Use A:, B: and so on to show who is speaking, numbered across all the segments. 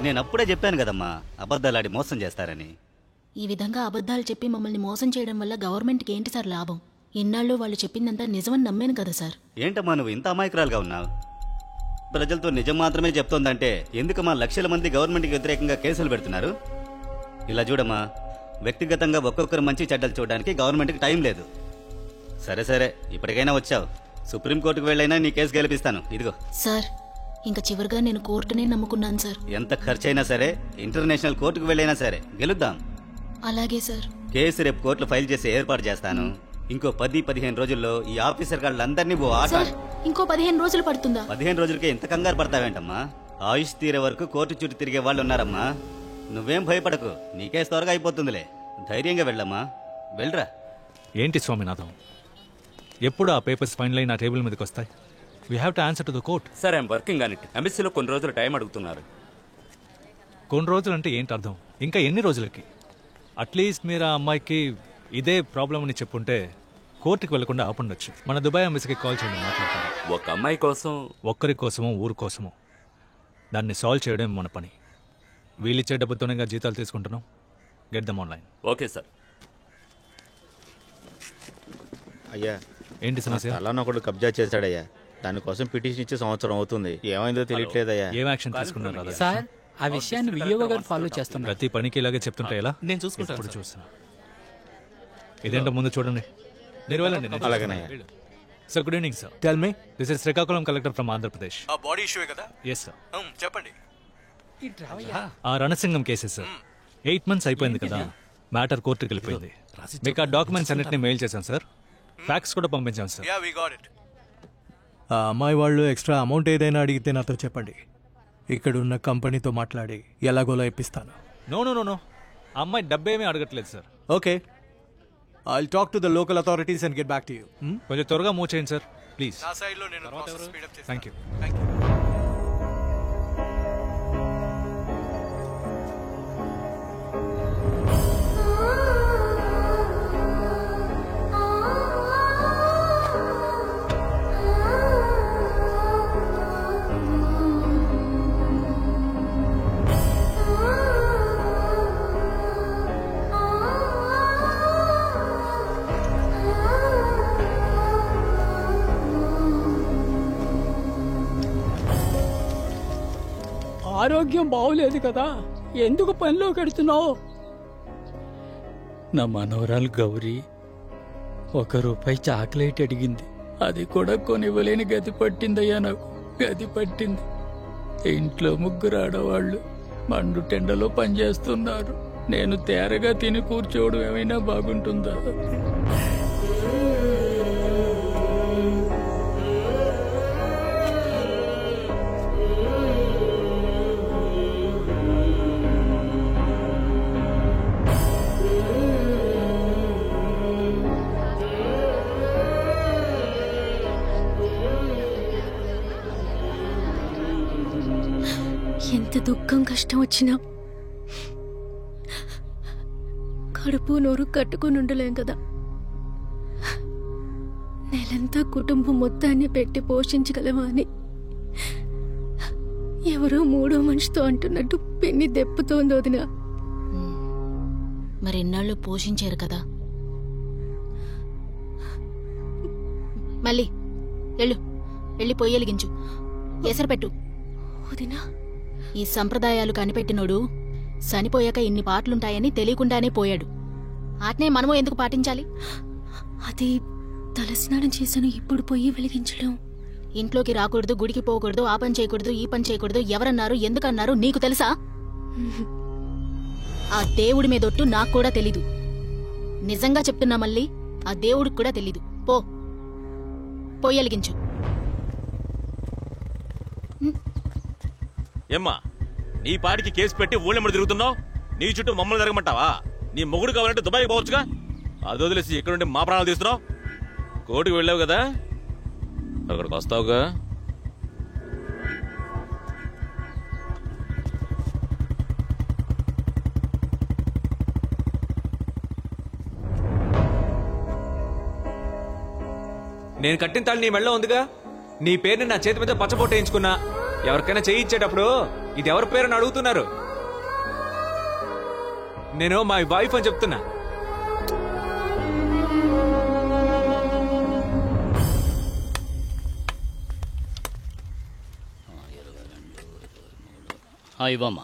A: నేను అప్పుడే చెప్పాను కదమ్మా, అబద్ధాలాడి మోసం చేస్తారని.
B: ఈ విధంగా అబద్ధాలు చెప్పి మమ్మల్ని మోసం చేయడం వల్ల గవర్నమెంట్కి ఏంటి సార్ లాభం? ఇన్నాళ్ళు వాళ్ళు చెప్పిందంతా నిజమని నమ్మాను కదా సార్.
A: ఏంటమ్మా నువ్వు ఇంత అమాయకురాలుగా ఉన్నావు? ప్రజలతో నిజం మాత్రమే చెప్తోందంటే ఎందుకమ్మా లక్షల మంది గవర్నమెంట్కి వ్యతిరేకంగా కేసులు పెడుతున్నారు? ఇలా చూడమ్మా, వ్యక్తిగతంగా ఒక్కొక్కరు మంచి చెడ్డలు చూడడానికి గవర్నమెంట్కి టైం లేదు. సరే సరే, ఇప్పటికైనా వచ్చావు. సుప్రీంకోర్టుకు వెళ్ళైనా నీ కేసు గెలిపిస్తాను. ఇదిగో
B: సార్, ఇంకా చివరిగా నేను కోర్టునే నమ్ముకున్నాను సార్.
A: ఎంత ఖర్చైనా సరే, ఇంటర్నేషనల్ కోర్టుకు వెళ్ళైనా సరే గెలుద్దాం.
B: అలాగే సార్.
A: కేసు రేపు కోర్టులో ఫైల్ చేసి ఏర్పాటు చేస్తాను. ఇంకో 10-15 రోజుల్లో ఈ ఆఫీసర్ గాళ్ళందరినీ ఓ ఆట.
B: ఇంకో 15 రోజులు పడుతుందా?
A: 15 రోజులకే ఇంత కంగారు పడతావేంటమ్మా? ఆయుష్ తీరే వరకు కోర్టు చుట్టూ తిరిగే వాళ్ళు ఉన్నారమ్మా. నువ్వేం భయపడకు, నీ కేసు త్వరగా అయిపోతుందిలే. ధైర్యంగా వెళ్ళమ్మా, వెళ్ళరా.
C: ఏంటి స్వామినాథం, ఎప్పుడు ఆ పేపర్స్ ఫైనల్ అయి నా టేబుల్ మీదకి వస్తాయి? We have to answer to the court.
D: Sir, I'm working on it. ఎంబసీలో కొన్ని రోజులు టైం అడుగుతున్నారు.
C: కొన్ని రోజులు అంటే ఏంటి అర్థం? ఇంకా ఎన్ని రోజులకి? అట్లీస్ట్ మీరు ఆ అమ్మాయికి ఇదే ప్రాబ్లం అని చెప్పుంటే కోర్టుకి వెళ్లకుండా ఆపుండొచ్చు. మన దుబాయ్ ఎంబసీకి కాల్ చేయండి, మాట్లాడతాను.
D: ఒక అమ్మాయి కోసం,
C: ఒక్కరి కోసమో ఊరు కోసమో దాన్ని సాల్వ్ చేయడం మన పని. వీళ్ళిచ్చే డబ్బుతోనే జీతాలు తీసుకుంటున్నాం. Get them online.
D: Okay sir.
E: అయ్యా,
C: ఏంటి సమస్య?
E: అలానే ఒకడు కబ్జా చేశాడయ్యా. దానికోసం పిటిషన్ ఇచ్చి సంవత్సరం అవుతుంది. ఏమైందో తెలియట్లేదయ్యా.
C: ఏం యాక్షన్ తీసుకున్నారు
F: సార్? ఆ విషయాన్ని వియోగ గారు ఫాలో చేస్తున్నారు.
C: ప్రతి పనికి ఇలాగే చెప్తుంటే ఎలా?
F: నేను చూసుకుంటాను.
C: ఇప్పుడు చూస్తున్నా. ఇదేంటో ముందు చూడండి. మీరు వెళ్ళండి.
E: అలాగేనయ్యా.
C: Sir, good evening sir.
F: Tell me.
C: This is Srikakulam collector from Andhra Pradesh.
G: ఆ బాడీ ఇష్యూ కదా?
C: Yes sir.
G: చెప్పండి.
C: ఆ రణసింగం కేసెస్ సార్ 8 months అయిపోయింది కదా. మ్యాటర్ కోర్టుకి వెళ్ళిపోయింది. మీకు ఆ డాక్యుమెంట్స్ అన్నిటిని మెయిల్ చేశాను సార్. ఫ్యాక్స్ కూడా పంపించాను sir.
G: Yeah, we got it.
F: ఆ అమ్మాయి వాళ్ళు ఎక్స్ట్రా అమౌంట్ ఏదైనా అడిగితే నాతో చెప్పండి. ఇక్కడ ఉన్న కంపెనీతో మాట్లాడి ఎలాగోలా ఇప్పిస్తాను.
C: నో నో నో నో, ఆ అమ్మాయి డబ్బేమీ అడగట్లేదు sir.
F: Okay, I'll talk to the local authorities and get back to you.
C: కొంచెం త్వరగా మూవ్ చేయండి సార్, ప్లీజ్.
G: నా సైడ్ లో నేను ప్రాసెస్ స్పీడ్ అప్ చేస్తాను.
C: Thank you.
H: ఆరోగ్యం బాగోలేదు కదా, ఎందుకు పనిలో కడుతున్నావు? నా మనవరాలు గౌరీ ₹1 చాక్లెట్ అడిగింది. అది కూడా కొనివ్వలేని గతి పట్టిందయ్యా నాకు. గతి పట్టింది. ఇంట్లో 3 ఆడవాళ్లు మండు టెండలో పనిచేస్తున్నారు. నేను తేరగా తిని కూర్చోవడం ఏమైనా బాగుంటుందా?
I: ఎంత దుఃఖం కష్టం వచ్చినా కడుపు నోరు కట్టుకుని ఉండలేం కదా. నెలంతా కుటుంబం మొత్తాన్ని పెట్టి పోషించగలవా అని ఎవరో 3వ మనిషితో అంటున్నట్టు పిన్ని దెప్పుతోంది వదినా.
B: మరి ఎన్నాళ్ళు పోషించారు కదా. మళ్ళీ వెళ్ళి పొయ్యి వెలిగించు, ఎసరు పెట్టు.
I: వదినా,
B: ఈ సంప్రదాయాలు కనిపెట్టినోడు చనిపోయాక ఇన్ని పాటలుంటాయని తెలియకుండానే పోయాడు. ఆటనే మనము ఎందుకు పాటించాలి?
I: అది తలస్నానం చేశాను, ఇప్పుడు పొయ్యి వెలిగించడం.
B: ఇంట్లోకి రాకూడదు, గుడికి పోకూడదు, ఆ పని చేయకూడదు, ఈ పని చేయకూడదు. ఎవరన్నారు, ఎందుకన్నారు నీకు తెలుసా? ఆ దేవుడి మీదొట్టు నాకు కూడా తెలీదు. నిజంగా చెప్తున్నా, మళ్ళీ ఆ దేవుడికి కూడా తెలీదు. పొయ్యి వెలిగించు.
D: ఏమ్మా, నీ పాటికి కేసు పెట్టి ఊళ్ళెమ్మడి తిరుగుతున్నావు. నీ చుట్టూ మమ్మల్ని జరగమంటావా? నీ మొగుడు కావాలంటే దుబాయ్కి పోవచ్చుగా. అది వదిలేసి ఇక్కడ నుండి మా ప్రాణాలు తీస్తున్నావు. కోర్టుకు వెళ్ళావు కదా, అక్కడికి వస్తావుగా.
J: నేను కట్టిన తాళి నీ మెళ్ళో ఉందిగా,
C: నీ పేరుని నా చేతి మీద పచ్చబొట్టేయించుకున్నా. ఎవరికైనా చేయించేటప్పుడు ఇది ఎవరి పేరుని అడుగుతున్నారు? నేను మై వైఫ్ అని చెప్తున్నా.
J: ఇవ్వమ్మా.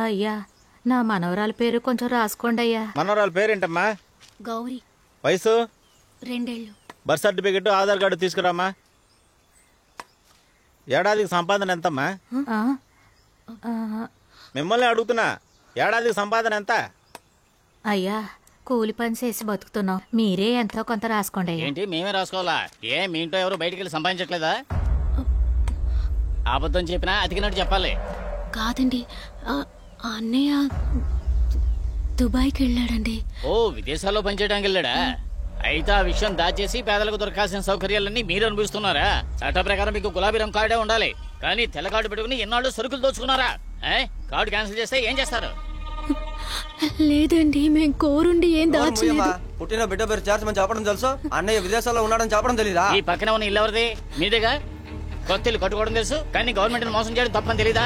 K: అయ్యా, నా మనవరాల పేరు కొంచెం రాసుకోండి అయ్యా.
E: మనవరాల పేరేంటమ్మా?
B: గౌరీ,
E: వయసు?
B: 2 ఏళ్ళు.
E: బర్త్ సర్టిఫికెట్, ఆధార్ కార్డు తీసుకురామ్మా. ఏడాదికి సంపాదన ఎంతమ్మా? మిమ్మల్ని అడుగుతున్నా, ఏడాదికి సంపాదన ఎంత?
K: అయ్యా, కూలి పని చేసి బతుకుతున్నాం, మీరే ఎంతో కొంత రాసుకోండి అయ్యా.
J: ఏంటి మేమే రాసుకోవాలా? మీ ఇంట్లో ఎవరు బయటికి వెళ్ళి సంపాదించట్లేదా? అబద్ధం చెప్పినా అతికినట్టు చెప్పాలి.
I: కాదండి, అన్నయ్య దుబాయ్కి వెళ్ళాడండి.
J: ఓ, విదేశాల్లో పనిచేయడానికి వెళ్ళాడా? అయితే ఆ విషయం దాచేసి పేదలకు దొరకాల్సిన సౌకర్యాలన్నీ మీరు అనుభవిస్తున్నారా? చట్ట ప్రకారం మీకు గులాబీ రంగు కార్డే ఉండాలి, కానీ తెల్ల కార్డు పెట్టుకుని ఎన్నాళ్ళు సరుకులు దోచుకున్నారా? కార్డు క్యాన్సిల్ చేస్తే ఏం చేస్తారు?
I: లేదండి, మేము కోరుండి ఏం దాచలేదు.
L: పుట్టిన బిడ్డ పేరు చేర్చమని చెప్పడం తెలుసు, అన్నయ్య విదేశాల్లో ఉన్నాడని చెప్పడం తెలీదా?
J: ఈ పక్కన ఉన్న ఇల్లు ఎవరిది? మీదేగా. కొత్త ఇల్లు కట్టుకోవడం తెలుసు, కానీ గవర్నమెంట్ మోసం చేయడం తప్పని తెలీదా?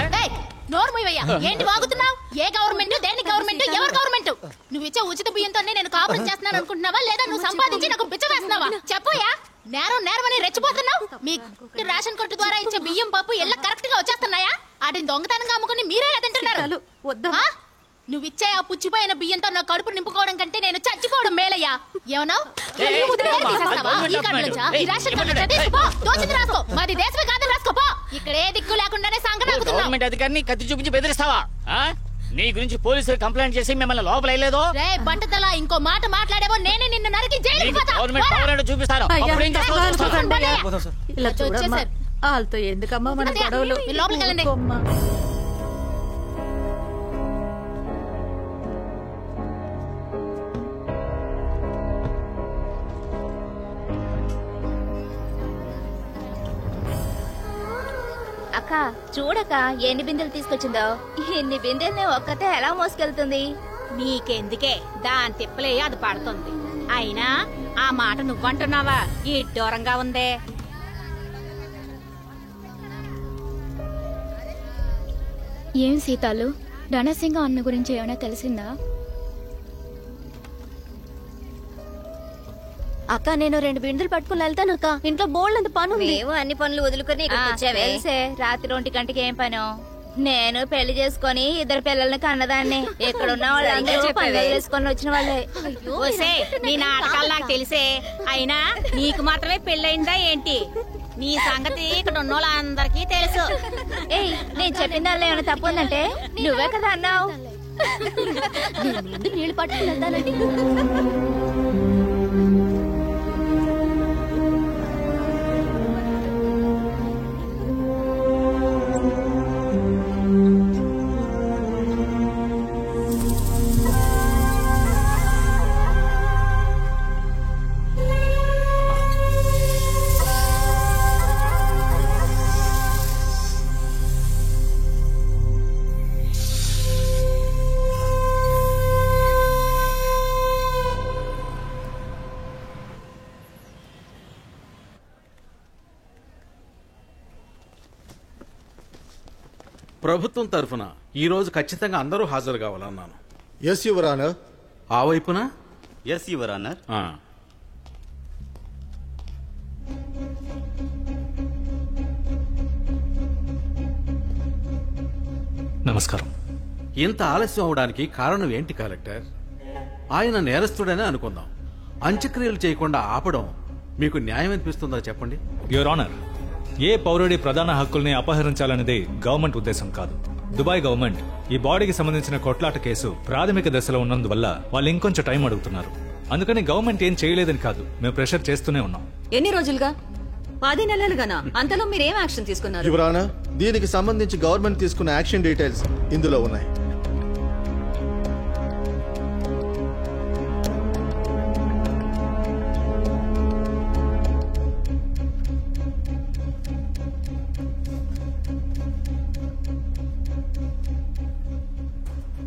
B: నోర్మయ్యా, ఏంటి వాగుతున్నావు? ఏ గవర్నమెంట్, దేని గవర్నమెంట్, ఎవరు గవర్నమెంట్? నువ్వు ఇచ్చే ఉచిత బియ్యంతోనే నేను కాపురం చేస్తున్నాను అనుకుంటున్నావా, లేదా నువ్వు సంపాదించి నాకు బిచ్చ వేస్తున్నావా? చెప్పోయా. నేరమని రెచ్చిపోతున్నావు. మీ రేషన్ కొట్టు ద్వారా ఇచ్చే బియ్యం పప్పు ఎల్ల కరెక్ట్ గా వచ్చేస్తున్నాయా? వాటిని దొంగతనంగా అమ్ముకుని మీరే తింటున్నారు. నువ్విచ్చే ఆ పుచ్చిపోయిన బియ్యంతో నా కడుపు నింపుకోవడం కంటే నేను చచ్చిపోవడం మేలయ్యా. ఏమన్నా మాది దేశమే కాదని రాసుకోపో. ఇక్కడ ఏ దిక్కు లేకుండానే
J: గవర్నమెంట్ అధికారిని కత్తి చూపించి బెదిరిస్తావా? నీ గురించి పోలీసులు కంప్లైంట్ చేసి మిమ్మల్ని లోపల వేయలేదు.
B: రే బట్టతల, ఇంకో మాట మాట్లాడేవో నేనే నిన్ను నరికి జైలుకి పోతా.
J: గవర్నమెంట్ పవర్ చూపిస్తాను.
K: ఇలా చూడమ్మా, వాళ్ళతో ఎందుకమ్మా మన గొడవలు?
B: లోపలికి వెళ్ళండి.
M: అక్క చూడక ఎన్ని బిందెలు తీసుకొచ్చిందో. ఎన్ని బిందెల్ని ఒక్కతే ఎలా మోసుకెళ్తుంది?
B: నీకెందుకే, దాని తిప్పలే అది పడుతుంది. అయినా ఆ మాట నువ్వంటున్నావా? ఈ దూరంగా ఉందే.
I: ఏం సీతాలు, రణసింగ అన్న గురించి ఏమైనా తెలిసిందా?
M: అక్క నేను 2 బిందెలు పట్టుకుని వెళ్తాను అక్క, ఇంట్లో బోల్డ్ పను. మేము అన్ని పనులు వదులుకొని తెలిసే రాత్రి 1 గంటకి ఏం పను? నేను పెళ్లి చేసుకుని 2 పిల్లల్ని కన్నదాన్ని. ఇక్కడ ఉన్న వాళ్ళందరూ పనులు చేసుకొని వచ్చిన వాళ్ళే.
B: నీ నాటకాలు నాకు తెలిసే. అయినా నీకు మాత్రమే పెళ్ళయిందా ఏంటి? నీ సంగతి ఇక్కడ ఉన్న వాళ్ళందరికీ తెలుసు.
M: ఏయ్, నేను చెప్పిన దానిలో ఏమైనా తప్పు ఉందంటే నువ్వే కదా అన్నావు.
I: నీళ్లు పట్టుకుని వెళ్తానండి.
N: ప్రభుత్వం తరఫున ఈ రోజు ఖచ్చితంగా అందరూ హాజరు కావాలన్నాను.
O: Yes your honour.
N: ఆ వైపున?
A: Yes your honour.
C: నమస్కారం.
N: ఇంత ఆలస్యం అవడానికి కారణం ఏంటి కలెక్టర్? ఆయన నేరస్తుడనే అనుకుందాం. అంత్యక్రియలు చేయకుండా ఆపడం మీకు న్యాయం అనిపిస్తుందా చెప్పండి.
C: యువర్ ఆనర్, ఏ పౌరుడి ప్రధాన హక్కుల్ని అపహరించాలనేది గవర్నమెంట్ ఉద్దేశం కాదు. దుబాయ్ గవర్నమెంట్ ఈ బాడీకి సంబంధించిన కొట్లాట కేసు ప్రాథమిక దశలో ఉన్నందువల్ల వాళ్ళు ఇంకొంచెం టైం అడుగుతున్నారు. అందుకని గవర్నమెంట్ ఏం చేయలేదని కాదు, మేము ప్రెషర్ చేస్తూనే ఉన్నాం.
P: ఎన్ని రోజులుగా? 10 నెలలుగానా? అంతలో మీరేం యాక్షన్ తీసుకున్నారు?
O: యువర్ ఆనర్, దీనికి సంబంధించి గవర్నమెంట్ తీసుకున్న యాక్షన్ డీటెయిల్స్ ఇందులో ఉన్నాయి.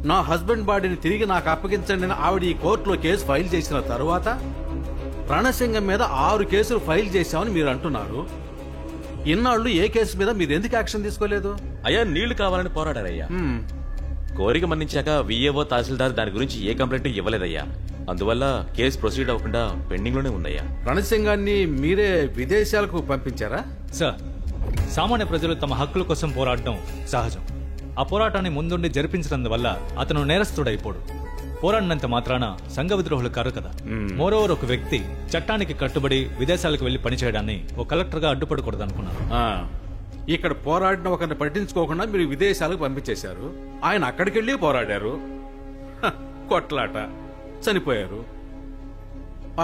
N: నా హస్బెండ్ బాడీని తిరిగి నాకు అప్పగించండి ఆవిడ ఈ కోర్టులో కేసు ఫైల్ చేసిన తరువాత రణసింగం మీద 6 కేసులు ఫైల్ చేశామని మీరు అంటున్నారు. ఇన్నాళ్ళు ఏ కేసు మీద మీరు ఎందుకు యాక్షన్ తీసుకోలేదు?
D: అయ్యా నీళ్లు కావాలని పోరాడారయ్యా. కోరిక మన్నించాక విఏఓ తహసీల్దార్ దాని గురించి ఏ కంప్లైంట్ ఇవ్వలేదయ్యా. అందువల్ల కేసు ప్రొసీడ్ అవ్వకుండా పెండింగ్ లోనే ఉందయ్యా.
N: రణసింగాన్ని మీరే విదేశాలకు పంపించారా?
C: సార్, సామాన్య ప్రజలు తమ హక్కుల కోసం పోరాడడం సహజం. ఆ పోరాటాన్ని ముందుండి జరిపించినందువల్ల అతను నేరస్తుడైపోడు. పోరాడినంత మాత్రాన సంఘ విద్రోహులు కారు కదా. మోరోవర్ ఒక వ్యక్తి చట్టానికి కట్టుబడి విదేశాలకు వెళ్లి పనిచేయడాన్ని ఒక కలెక్టర్ గా అడ్డుపడకూడదు అనుకున్నారు.
N: ఇక్కడ పోరాడిన ఒకరిని పట్టించుకోకుండా మీరు విదేశాలకు పంపించేశారు. ఆయన అక్కడికి వెళ్ళి పోరాడారు, కొట్లాట, చనిపోయారు.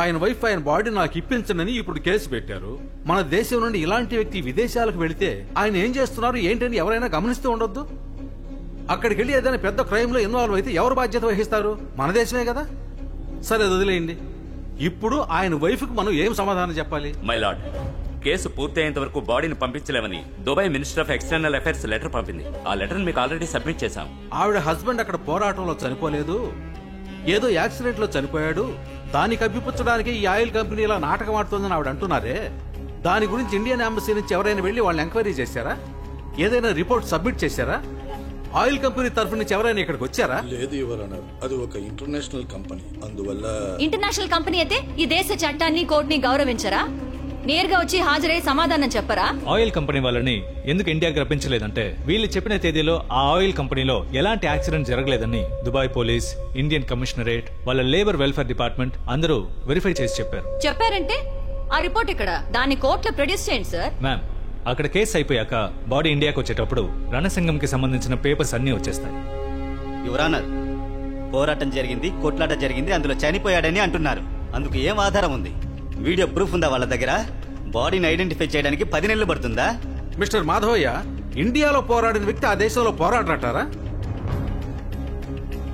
N: ఆయన వైఫ్ ఆయన బాడీ నాకు ఇప్పించనని ఇప్పుడు కేసు పెట్టారు. మన దేశం నుండి ఇలాంటి వ్యక్తి విదేశాలకు వెళితే ఆయన ఏం చేస్తున్నారు ఏంటని ఎవరైనా గమనిస్తూ ఉండొద్దు. అక్కడికి వెళ్ళి ఏదైనా పెద్ద క్రైమ్ లో ఇన్వాల్వ్ అయితే ఎవరు బాధ్యత వహిస్తారు? మన దేశమే కదా. సరే వదిలేయండి. ఇప్పుడు ఆయన వైఫ్ కు మనం ఏం సమాధానం చెప్పాలి?
Q: మై లార్డ్, కేసు పూర్తి అయ్యేంత వరకు బాడీని పంపించలేమని Dubai minister of external affairs letter పంపింది. ఆ లెటర్ మీకు ఆల్రెడీ సబ్మిట్ చేశాం.
N: ఆవిడ హస్బెండ్ అక్కడ పోరాటంలో చనిపోలేదు, ఏదో యాక్సిడెంట్ లో చనిపోయాడు. దాన్ని కప్పిపుచ్చడానికి ఈ ఆయిల్ కంపెనీ ఇలా నాటకం ఆడుతోందని ఆవిడ అంటున్నారే. దాని గురించి ఇండియన్ ఎంబసీ నుంచి ఎవరైనా వెళ్లి వాళ్ళని ఎంక్వైరీ చేశారా? ఏదైనా రిపోర్ట్ సబ్మిట్ చేశారా? ఆయిల్ కంపెనీ తరఫు నుంచి ఎవరైనా ఇక్కడికి వచ్చారా?
R: లేదు యువర్ ఆనర్, అది ఒక ఇంటర్నేషనల్ కంపెనీ. అందువల్ల
P: ఇంటర్నేషనల్ కంపెనీ అయితే ఈ దేశ చట్టాన్ని కోర్టుని గౌరవించరా? నేరుగా వచ్చి హాజరై సమాధానం చెప్పరా?
C: ఆయిల్ కంపెనీ వాళ్ళని ఎందుకు ఇండియాకి రప్పించలేదంటే వీళ్ళు చెప్పిన తేదీలో ఆ ఆయిల్ కంపెనీలో ఎలాంటి యాక్సిడెంట్ జరగలేదని దుబాయ్ పోలీస్, ఇండియన్ కమిషనరేట్, వాళ్ళ లేబర్ వెల్ఫేర్ డిపార్ట్మెంట్ అందరూ వెరిఫై చేసి చెప్పారు.
P: చెప్పారంటే ఆ రిపోర్ట్ ఇక్కడ, దాన్ని కోర్టులో ప్రొడ్యూస్ చేయండి సార్.
C: మ్యామ్, అక్కడ కేసు అయిపోయాక బాడీ ఇండియాకి వచ్చేటప్పుడు రణసింగంకి సంబంధించిన పేపర్స్ అన్ని వచ్చేస్తాయి.
A: యువరానర్, పోరాటం జరిగింది, కొట్లాట జరిగింది, అందులో చనిపోయాడని అంటున్నారు. అందుకు ఏం ఆధారం ఉంది? వీడియో ప్రూఫ్ ఉందా వాళ్ళ దగ్గర? బాడీని ఐడెంటిఫై చేయడానికి 10 నెలలు పడుతుందా?
N: మిస్టర్ మాధవయ్య, ఇండియాలో పోరాడిన వ్యక్తి ఆ దేశంలో పోరాడరంటారా?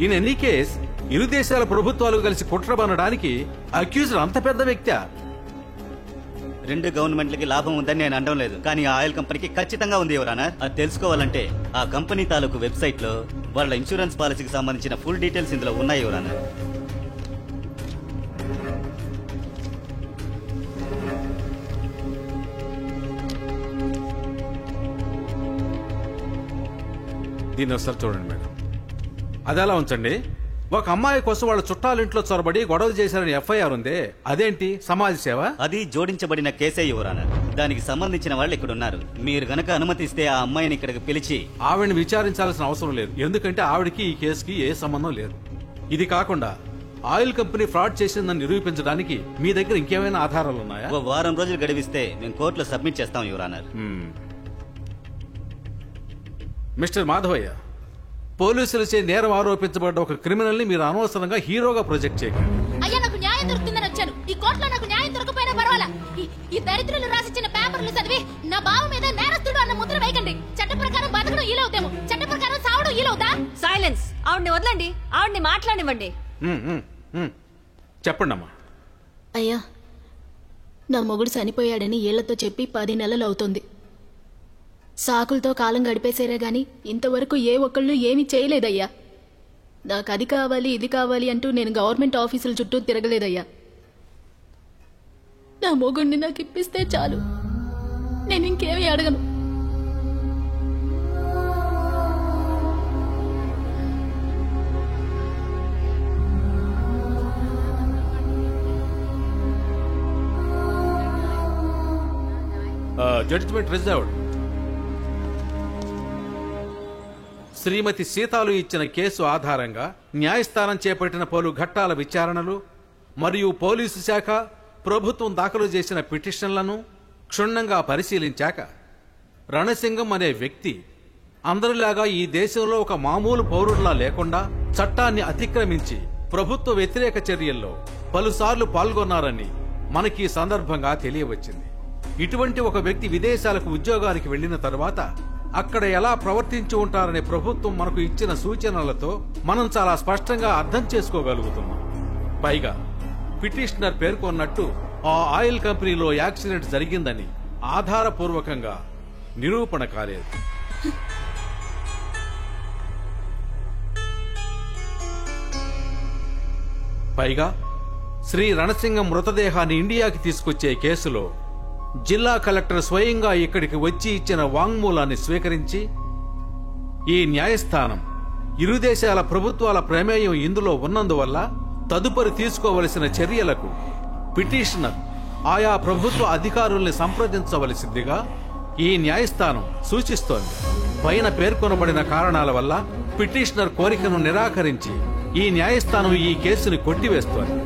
N: ఇన్ ఎనీ కేస్ ఇరు దేశాల ప్రభుత్వాలు కలిసి కుట్రబనడానికి అక్యూజ్డ్ అంత పెద్ద వ్యక్తి.
A: 2 గవర్నమెంట్లకి లాభం ఉందని నేను అనడం లేదు, కానీ ఆ ఆయిల్ కంపెనీకి ఖచ్చితంగా ఉంది యువరానర్. అది తెలుసుకోవాలంటే ఆ కంపెనీ తాలూకు వెబ్సైట్ లో వాళ్ళ ఇన్సూరెన్స్ పాలసీకి సంబంధించిన ఫుల్ డీటెయిల్స్ ఇందులో ఉన్నాయి యువరానర్.
N: దీన్ని ఒకసారి చూడండి మేడం. అది ఎలా ఉంచండి. ఒక అమ్మాయి కోసం వాళ్ళ చుట్టాలింట్లో చొరబడి గొడవ చేశారని ఎఫ్ఐఆర్ ఉంది. అదేంటి సమాజ సేవ?
A: అది జోడించబడిన కేసే యువరానర్. దానికి సంబంధించిన వాళ్ళు ఇక్కడ ఉన్నారు. మీరు గనక అనుమతిస్తే ఆ అమ్మాయిని ఇక్కడికి పిలిచి
N: ఆవిడని విచారించాల్సిన అవసరం లేదు. ఎందుకంటే ఆవిడకి ఈ కేసుకి ఏ సంబంధం లేదు. ఇది కాకుండా ఆయిల్ కంపెనీ ఫ్రాడ్ చేసిందని నిరూపించడానికి మీ దగ్గర ఇంకేమైనా ఆధారాలు ఉన్నాయా?
A: ఓ వారం రోజులు గడివిస్తే మేము కోర్టులో సబ్మిట్ చేస్తాం యువరానర్.
N: మిస్టర్ మాధవయ్య, పోలీసులచే నేరం ఆరోపించబడ్డ ఒక క్రిమినల్ ని మీరు అనవసరంగా హీరోగా ప్రొజెక్ట్ చేయకండి.
B: అయ్యా, నాకు న్యాయం దొరుకుతుందని వచ్చాను. ఈ కోర్టులో నాకు న్యాయం దొరకపోయినా పర్వాలా. ఈ దరిద్రులు రాసిచ్చిన పేపర్లు చదివి నా బావ మీద నేరస్తుడు అన్న ముద్ర వేయకండి. చట్ట ప్రకారం బతకడం ఈలవుతాము, చట్ట ప్రకారం సావడం ఈలవుతా.
P: సైలెన్స్. ఆవిడ్ని వదలండి, ఆవిడ్ని మాట్లాడివ్వండి.
N: చెప్పండి అమ్మా.
B: అయ్యా, నా మొగుడు చనిపోయాడని ఏళ్లతో చెప్పి 10 నెలలు అవుతుంది. సాకులతో కాలం గడిపేశారే గాని ఇంతవరకు ఏ ఒక్కళ్ళు ఏమీ చేయలేదయ్యా. నాకు అది కావాలి ఇది కావాలి అంటూ నేను గవర్నమెంట్ ఆఫీసుల చుట్టూ తిరగలేదయ్యా. నా మొగుడిని నాకు ఇప్పిస్తే చాలు, నేను ఇంకేమీ అడగను.
N: Judgement reserved. శ్రీమతి సీతాలు ఇచ్చిన కేసు ఆధారంగా న్యాయస్థానం చేపట్టిన పలు ఘట్టాల విచారణలు మరియు పోలీసు శాఖ ప్రభుత్వం దాఖలు చేసిన పిటిషన్లను క్షుణ్ణంగా పరిశీలించాక రణసింగం అనే వ్యక్తి అందరిలాగా ఈ దేశంలో ఒక మామూలు పౌరుడిలా లేకుండా చట్టాన్ని అతిక్రమించి ప్రభుత్వ వ్యతిరేక చర్యల్లో పలుసార్లు పాల్గొన్నారని మనకి ఈ సందర్భంగా తెలియవచ్చింది. ఇటువంటి ఒక వ్యక్తి విదేశాలకు ఉద్యోగానికి వెళ్లిన తరువాత అక్కడ ఎలా ప్రవర్తించి ఉంటారనే ప్రభుత్వం మనకు ఇచ్చిన సూచనలతో మనం చాలా స్పష్టంగా అర్థం చేసుకోగలుగుతున్నాం. పైగా పిటిషనర్ పేర్కొన్నట్టు ఆ ఆయిల్ కంపెనీలో యాక్సిడెంట్ జరిగిందని ఆధారపూర్వకంగా నిరూపణ కాలేదు. పైగా శ్రీ రణసింగం మృతదేహాన్ని ఇండియాకి తీసుకొచ్చే కేసులో జిల్లా కలెక్టర్ స్వయంగా ఇక్కడికి వచ్చి ఇచ్చిన వాంగ్మూలాన్ని స్వీకరించి ఈ న్యాయస్థానం ఇరు దేశాల ప్రభుత్వాల ప్రమేయం ఇందులో ఉన్నందువల్ల తదుపరి తీసుకోవలసిన చర్యలకు పిటిషనర్ ఆయా ప్రభుత్వ అధికారుల్ని సంప్రదించవలసిందిగా ఈ న్యాయస్థానం సూచిస్తోంది. పైన పేర్కొనబడిన కారణాల వల్ల పిటిషనర్ కోరికను నిరాకరించి ఈ న్యాయస్థానం ఈ కేసుని కొట్టివేస్తోంది.